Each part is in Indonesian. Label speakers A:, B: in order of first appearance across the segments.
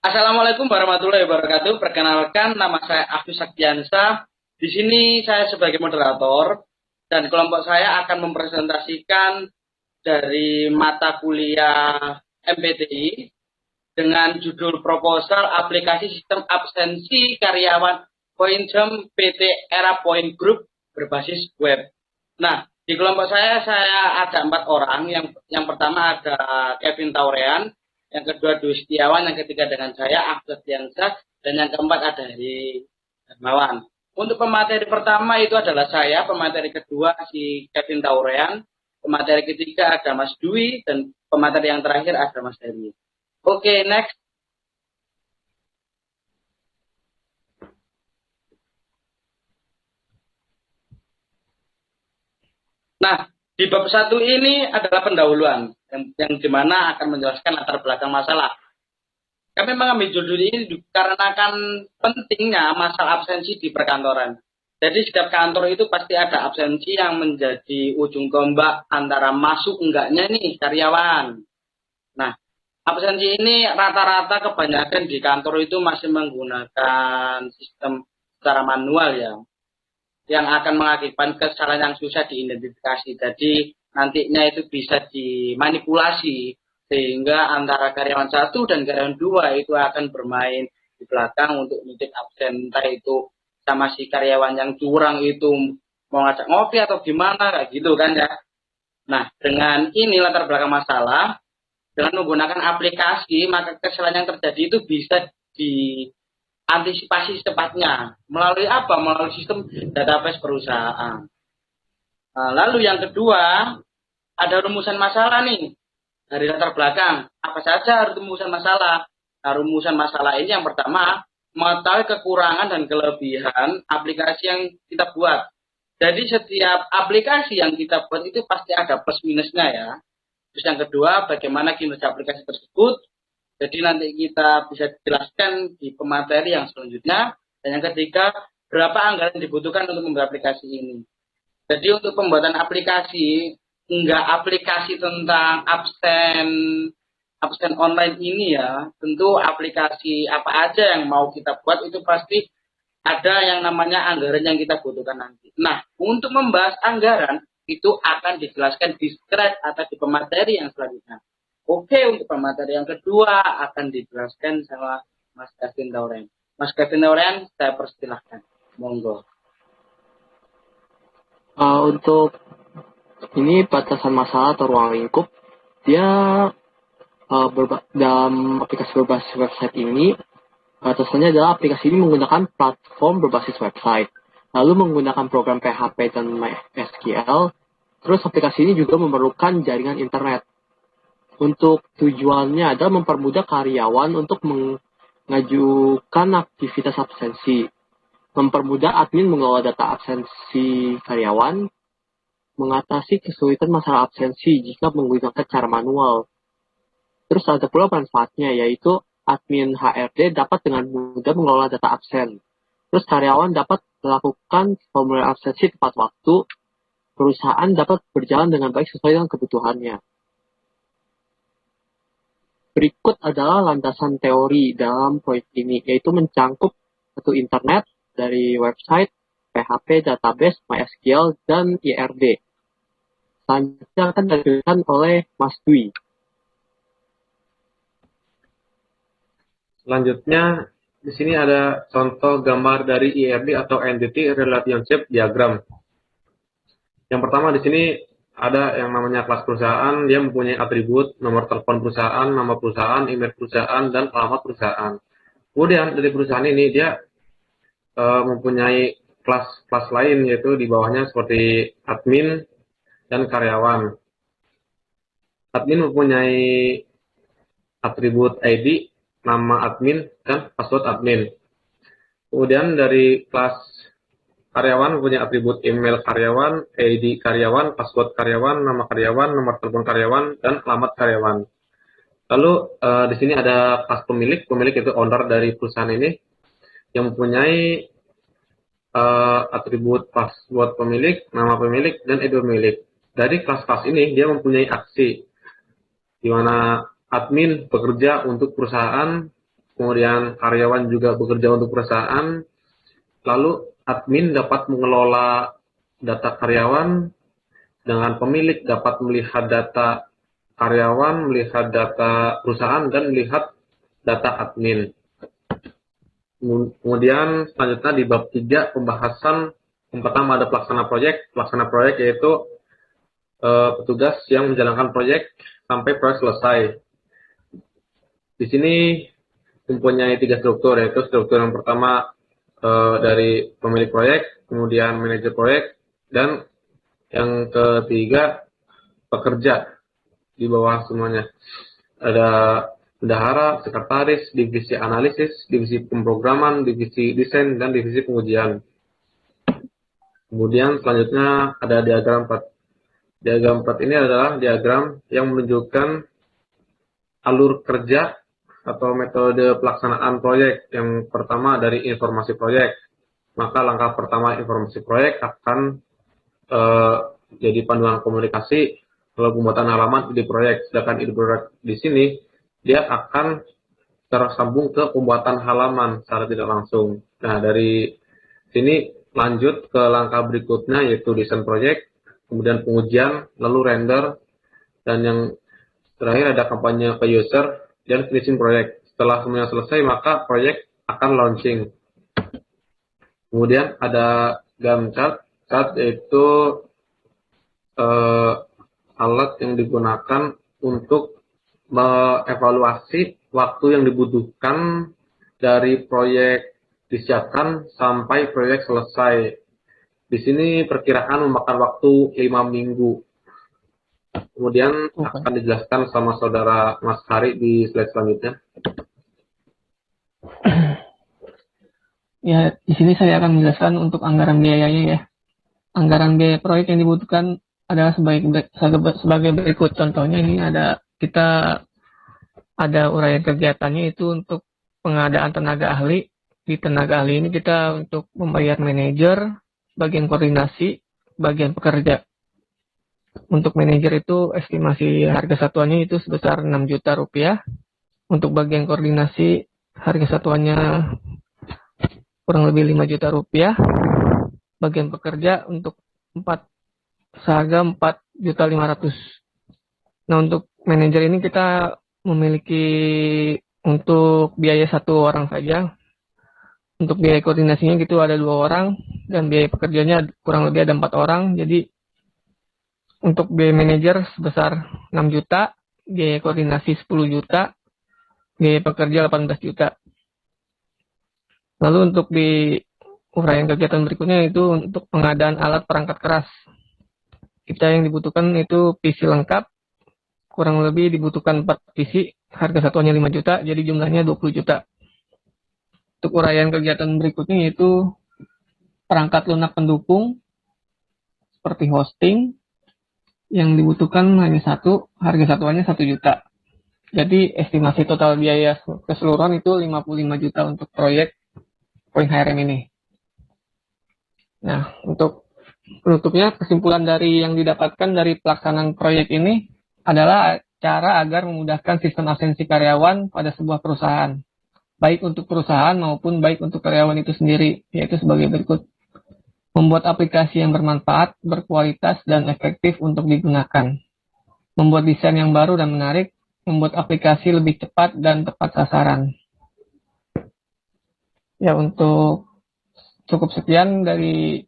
A: Assalamualaikum warahmatullahi wabarakatuh. Perkenalkan, nama saya Agus Saktiansa. Di sini saya sebagai moderator dan kelompok saya akan mempresentasikan dari mata kuliah MPTI dengan judul proposal aplikasi sistem absensi karyawan Pointjam PT Era Point Group berbasis web. Nah, di kelompok saya ada 4 orang. Yang pertama ada Kevin Taurean, yang kedua Dwi Setiawan, yang ketiga dengan saya Ahmad Tiansa, dan yang keempat ada Heri Darmawan. Untuk pemateri pertama itu adalah saya, pemateri kedua si Kevin Taurean, pemateri ketiga ada Mas Dwi, dan pemateri yang terakhir ada Mas Heri. Oke, next. Nah, di bab 1 ini adalah pendahuluan yang dimana akan menjelaskan latar belakang masalah. Kami mengambil judul ini dikarenakan pentingnya masalah absensi di perkantoran. Jadi setiap kantor itu pasti ada absensi yang menjadi ujung tombak antara masuk enggaknya nih karyawan. Nah, absensi ini rata-rata kebanyakan di kantor itu masih menggunakan sistem secara manual ya, yang akan mengakibatkan kesalahan yang susah diidentifikasi. Jadi nantinya itu bisa dimanipulasi sehingga antara karyawan 1 dan karyawan 2 itu akan bermain di belakang untuk nitip absen, entah itu sama si karyawan yang curang itu mau ngajak ngopi atau gimana kayak gitu kan ya. Nah, dengan ini latar belakang masalah, dengan menggunakan aplikasi maka kesalahan yang terjadi itu bisa diantisipasi secepatnya melalui apa? Melalui sistem database perusahaan. Nah, lalu yang kedua ada rumusan masalah nih. Dari latar belakang, apa saja rumusan masalah? Nah, rumusan masalah ini yang pertama, mengetahui kekurangan dan kelebihan aplikasi yang kita buat. Jadi setiap aplikasi yang kita buat itu pasti ada plus minusnya ya. Terus yang kedua, bagaimana kinerja aplikasi tersebut. Jadi nanti kita bisa jelaskan di pemateri yang selanjutnya. Dan yang ketiga, berapa anggaran yang dibutuhkan untuk membuat aplikasi ini. Jadi untuk pembuatan aplikasi, enggak aplikasi tentang absen online ini ya, tentu aplikasi apa aja yang mau kita buat itu pasti ada yang namanya anggaran yang kita butuhkan nanti. Nah, untuk membahas anggaran itu akan dijelaskan di slide atau di pemateri yang selanjutnya. Oke, untuk pemateri yang kedua akan dijelaskan sama Mas Kevin Taurean. Mas Kevin Taurean, saya persilahkan. Monggo.
B: Untuk ini batasan masalah atau ruang lingkup, dia dalam aplikasi berbasis website ini, batasannya adalah aplikasi ini menggunakan platform berbasis website, lalu menggunakan program PHP dan MySQL, terus aplikasi ini juga memerlukan jaringan internet. Untuk tujuannya adalah mempermudah karyawan untuk mengajukan aktivitas absensi, mempermudah admin mengelola data absensi karyawan, mengatasi kesulitan masalah absensi jika menggunakan cara manual. Terus ada pula manfaatnya, yaitu admin HRD dapat dengan mudah mengelola data absen. Terus karyawan dapat melakukan formulir absensi tepat waktu, perusahaan dapat berjalan dengan baik sesuai dengan kebutuhannya. Berikut adalah landasan teori dalam proyek ini, yaitu mencangkup satu internet dari website, PHP, database, MySQL, dan IRD. Selanjutnya akan dilanjutkan oleh Mas Dwi.
C: Selanjutnya, di sini ada contoh gambar dari IRD atau Entity Relationship Diagram. Yang pertama di sini ada yang namanya kelas perusahaan, dia mempunyai atribut, nomor telepon perusahaan, nama perusahaan, email perusahaan, dan alamat perusahaan. Kemudian dari perusahaan ini dia mempunyai kelas lain, yaitu di bawahnya seperti admin dan karyawan. Admin mempunyai atribut ID, nama admin, dan password admin. Kemudian dari kelas karyawan mempunyai atribut email karyawan, ID karyawan, password karyawan, nama karyawan, nomor telepon karyawan, dan alamat karyawan. Lalu di sini ada kelas pemilik. Pemilik itu owner dari perusahaan ini yang mempunyai atribut password pemilik, nama pemilik, dan ID pemilik. Dari kelas-kelas ini dia mempunyai aksi di mana admin bekerja untuk perusahaan kemudian karyawan juga bekerja untuk perusahaan, lalu admin dapat mengelola data karyawan, dengan pemilik dapat melihat data karyawan, melihat data perusahaan, dan melihat data admin. Kemudian selanjutnya di bab 3 pembahasan yang pertama ada pelaksana proyek. Pelaksana proyek yaitu petugas yang menjalankan proyek sampai proyek selesai. Di sini mempunyai 3 struktur, yaitu struktur yang pertama dari pemilik proyek, kemudian manajer proyek, dan yang ketiga pekerja di bawah semuanya. Ada bendahara, sekretaris, divisi analisis, divisi pemrograman, divisi desain, dan divisi pengujian. Kemudian selanjutnya ada diagram 4. Diagram 4 ini adalah diagram yang menunjukkan alur kerja atau metode pelaksanaan proyek. Yang pertama dari informasi proyek. Maka langkah pertama informasi proyek akan jadi panduan komunikasi kalau pembuatan halaman ide proyek. Sedangkan ide proyek di sini dia akan tersambung ke pembuatan halaman secara tidak langsung. Nah, dari sini lanjut ke langkah berikutnya yaitu desain proyek, kemudian pengujian, lalu render, dan yang terakhir ada kampanye ke user dan finishing proyek. Setelah semuanya selesai, maka proyek akan launching. Kemudian ada Gantt chart. Chart yaitu alat yang digunakan untuk mengevaluasi waktu yang dibutuhkan dari proyek disiapkan sampai proyek selesai. Di sini perkiraan memakan waktu 5 minggu. Kemudian akan dijelaskan sama saudara Mas Hari di slide selanjutnya.
D: Ya, di sini saya akan menjelaskan untuk anggaran biayanya ya. Anggaran biaya proyek yang dibutuhkan adalah sebagai berikut. Contohnya ini kita ada uraian kegiatannya itu untuk pengadaan tenaga ahli. Di tenaga ahli ini kita untuk membayar manajer, bagian koordinasi, bagian pekerja. Untuk manajer itu estimasi harga satuannya itu sebesar 6 juta rupiah. Untuk bagian koordinasi harga satuannya kurang lebih 5 juta rupiah. Bagian pekerja untuk seharga 4.500.000. Nah, untuk manajer ini kita memiliki untuk biaya 1 orang saja. Untuk biaya koordinasinya gitu ada 2 orang dan biaya pekerjanya kurang lebih ada 4 orang. Jadi untuk biaya manajer sebesar 6 juta, biaya koordinasi 10 juta, biaya pekerja 18 juta. Lalu untuk di uraian kegiatan berikutnya itu untuk pengadaan alat perangkat keras. Kita yang dibutuhkan itu PC lengkap, kurang lebih dibutuhkan 4 PC, harga satuannya 5 juta, jadi jumlahnya 20 juta. Untuk uraian kegiatan berikutnya yaitu perangkat lunak pendukung, seperti hosting, yang dibutuhkan hanya 1, harga satuannya 1 juta. Jadi estimasi total biaya keseluruhan itu 55 juta untuk proyek Point HRM ini. Nah, untuk penutupnya, kesimpulan dari yang didapatkan dari pelaksanaan proyek ini adalah cara agar memudahkan sistem absensi karyawan pada sebuah perusahaan, baik untuk perusahaan maupun baik untuk karyawan itu sendiri, yaitu sebagai berikut. Membuat aplikasi yang bermanfaat, berkualitas, dan efektif untuk digunakan. Membuat desain yang baru dan menarik, membuat aplikasi lebih cepat dan tepat sasaran. Ya, untuk cukup sekian dari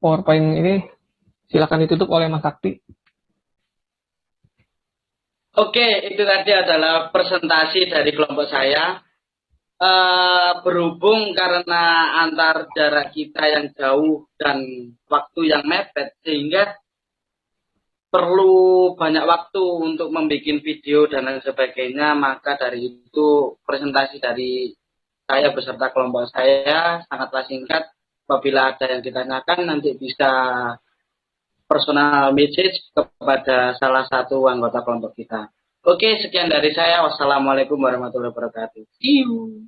D: PowerPoint ini, silakan ditutup oleh Mas Sakti.
A: Oke, itu tadi adalah presentasi dari kelompok saya. Berhubung karena antar jarak kita yang jauh dan waktu yang mepet, sehingga perlu banyak waktu untuk membuat video dan lain sebagainya, maka dari itu presentasi dari saya beserta kelompok saya sangatlah singkat. Apabila ada yang ditanyakan, nanti bisa personal message kepada salah satu anggota kelompok kita. Oke, sekian dari saya. Wassalamualaikum warahmatullahi wabarakatuh. See you.